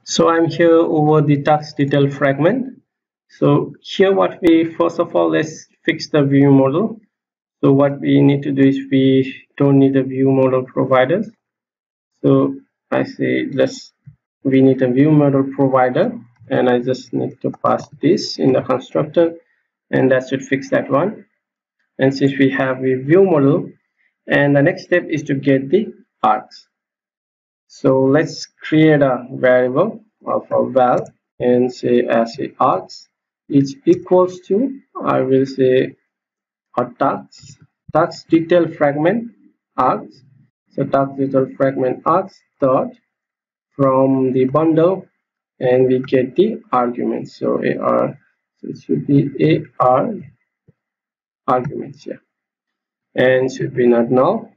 So I'm here over the task detail fragment. So here what we first of all, let's fix the view model. So what we need to do is we don't need a view model provider. So I say we need a view model provider, and I just need to pass this in the constructor, and that should fix that one. And since we have a view model, and the next step is to get the args. So let's create a variable of a val and say as a args is equals to, I will say, a task detail fragment args. So task detail fragment args dot from the bundle, and we get the arguments. So ar, so it should be ar arguments here, and should be not null.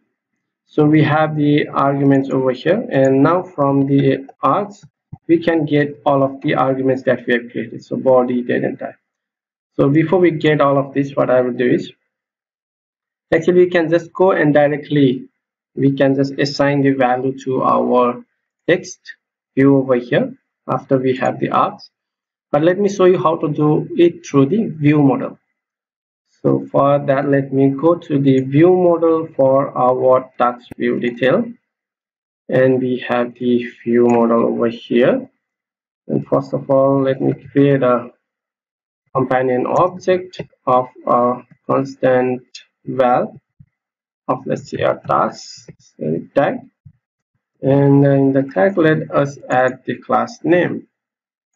So we have the arguments over here, and now from the args we can get all of the arguments that we have created. So body, date, and time. So before we get all of this, what I will do is actually we can just go and directly we can just assign the value to our text view over here after we have the args. But let me show you how to do it through the view model. So for that, let me go to the view model for our task view detail, and we have the view model over here. And first of all, let me create a companion object of a constant val of, let's say, a task tag, and in the tag let us add the class name.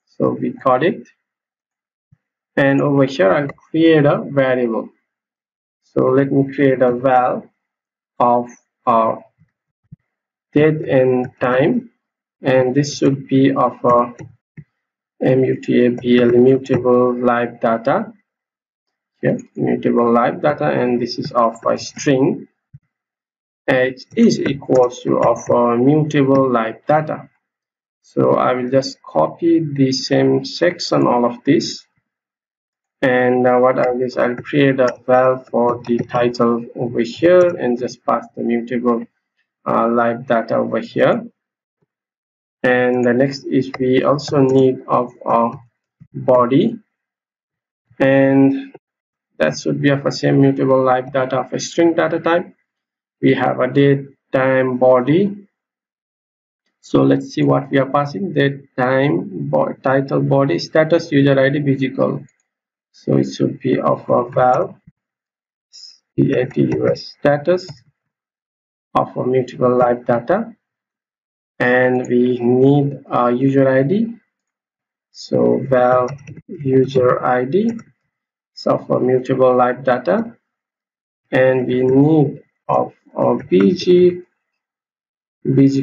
So we got it, and over here I'll create a variable. So let me create a val of our date and time, and this should be of a mutable immutable live data here, immutable live data, and this is of a string. It is equals to of a mutable live data. So I will just copy the same section, all of this, and what I will do is I'll create a val for the title over here and just pass the mutable live data over here. And the next is we also need of a body, and that should be of a same mutable live data of a string data type. We have a date, time, body. So let's see what we are passing: date, time, title, body, status, user ID, physical. So it should be of a val status of a mutable live data, and we need a user ID. So val user ID of a mutable live data, and we need of a bg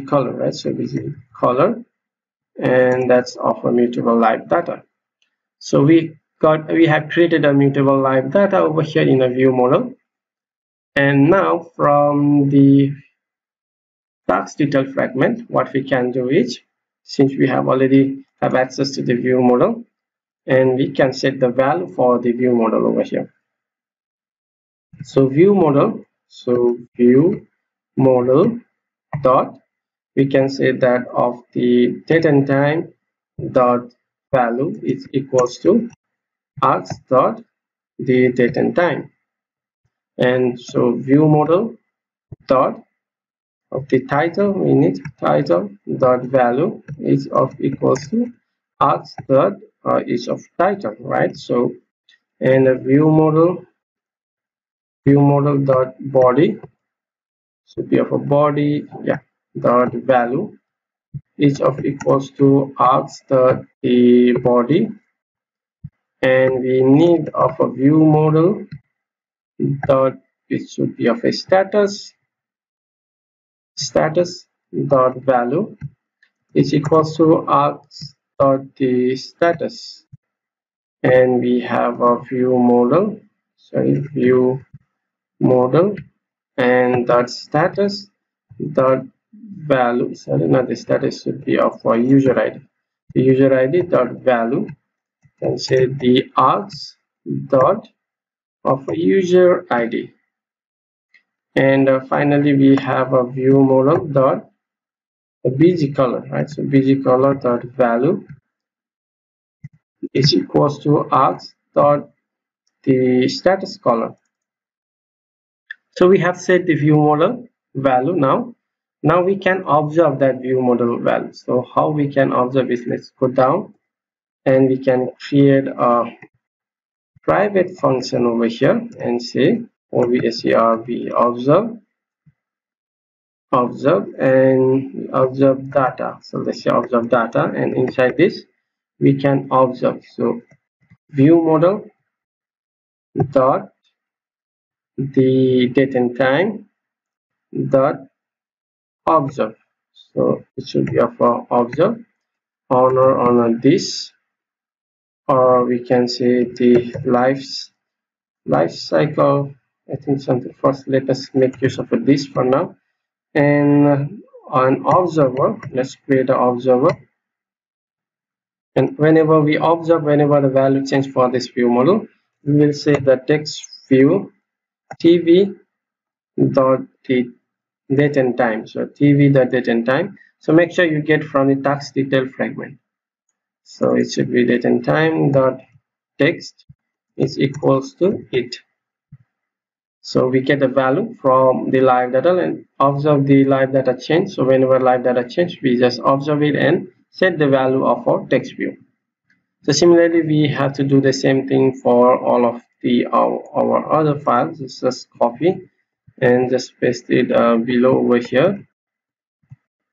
color, right? So bg color, and that's of a mutable live data. So we have created a mutable live data over here in a view model, and now from the task detail fragment, what we can do is, since we have already have access to the view model, and we can set the value for the view model over here. So view model dot, we can say that of the date and time dot value is equals to args dot the date and time. And so view model dot of the title, we need title dot value is of equals to args dot is of title, right? So, and the view model dot body should be of a body, yeah, dot value is of equals to args dot the body, and we need of a view model dot, it should be of a status dot value is equals to args dot the status, and we have a view model and dot status dot value, sorry, not the status, should be of a user ID. The user ID dot value, and say the args dot of a user ID, and finally we have a view model dot the bg color, right? So bg color dot value is equals to args dot the status color. So we have set the view model value now. Now we can observe that view model value. So how we can observe is, let's go down and we can create a private function over here and say observe and observe data. So let's say observe data, and inside this we can observe. So view model dot the date and time dot observe. So it should be of observe honor this, or we can say the life cycle. I think something. First let us make use of this for now. And an observer, let's create an observer, and whenever we observe, whenever the value change for this view model, we will say the text view tv dot the date and time. So tv dot date and time. So make sure you get from the task detail fragment. So it should be date and time dot text is equals to it. So we get the value from the live data and observe the live data change. So whenever live data change, we just observe it and set the value of our text view. So similarly, we have to do the same thing for all of our other files. Just copy and just paste it below over here,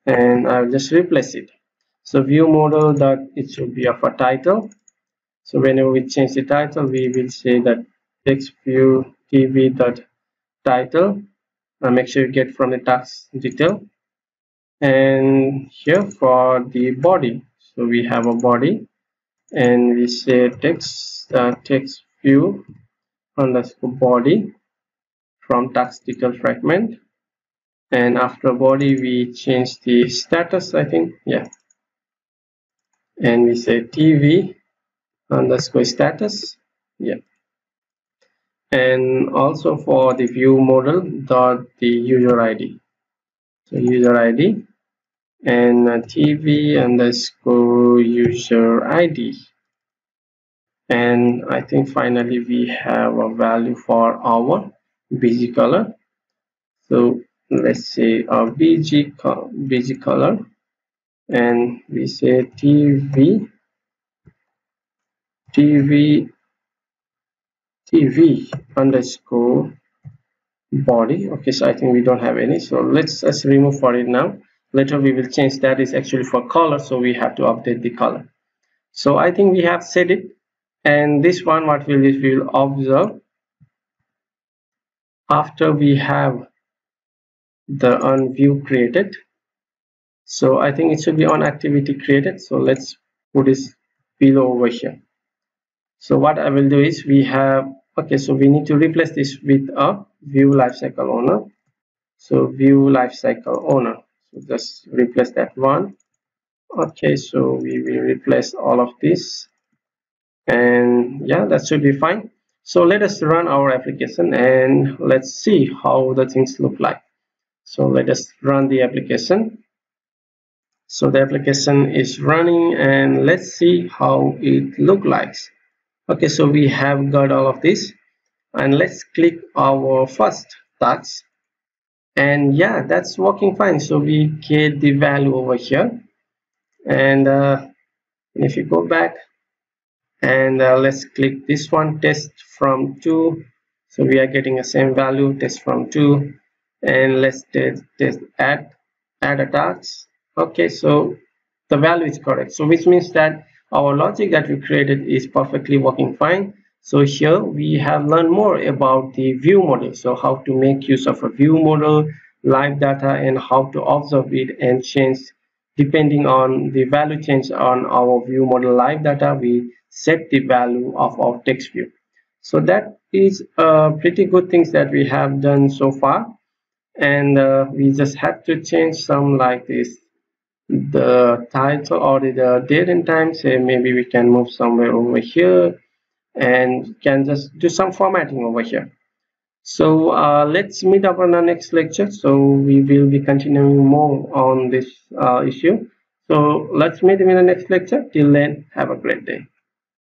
and I'll just replace it. So view model that it should be of a title. So whenever we change the title, we will say that text view tv dot title. Make sure you get from the task detail. And here for the body, so we have a body, and we say text view underscore body from task detail fragment. And after body, we change the status, I think, yeah, and we say tv underscore status, yeah. And also for the view model dot the user id, so user id and tv underscore user id. And I think finally we have a value for our bg color. So let's say a bg color, and we say tv underscore body. Okay, so I think we don't have any, so let's just remove for it now. Later we will change that. Is actually for color, so we have to update the color. So I think we have set it. And this one, what we'll do is we will observe after we have the on view created. So I think it should be on activity created. So let's put this below over here. So what I will do is we have, okay, so we need to replace this with a view lifecycle owner. So view lifecycle owner. So just replace that one. Okay, so we will replace all of this, and yeah, that should be fine. So let us run our application and let's see how the things look like. So let us run the application. So the application is running, and let's see how it look like. Okay, so we have got all of this, and let's click our first task, and yeah, that's working fine. So we get the value over here, and if you go back and let's click this one, test from 2. So we are getting the same value, test from 2, and let's test add a task. Okay, so the value is correct, so which means that our logic that we created is perfectly working fine. So here we have learned more about the view model, so how to make use of a view model, live data, and how to observe it and change depending on the value change on our view model live data. We set the value of our text view. So that is pretty good things that we have done so far, and we just have to change some like this, the title or the date and time. Say maybe we can move somewhere over here and can just do some formatting over here. So let's meet up on our next lecture. So we will be continuing more on this issue. So let's meet in the next lecture. Till then, have a great day.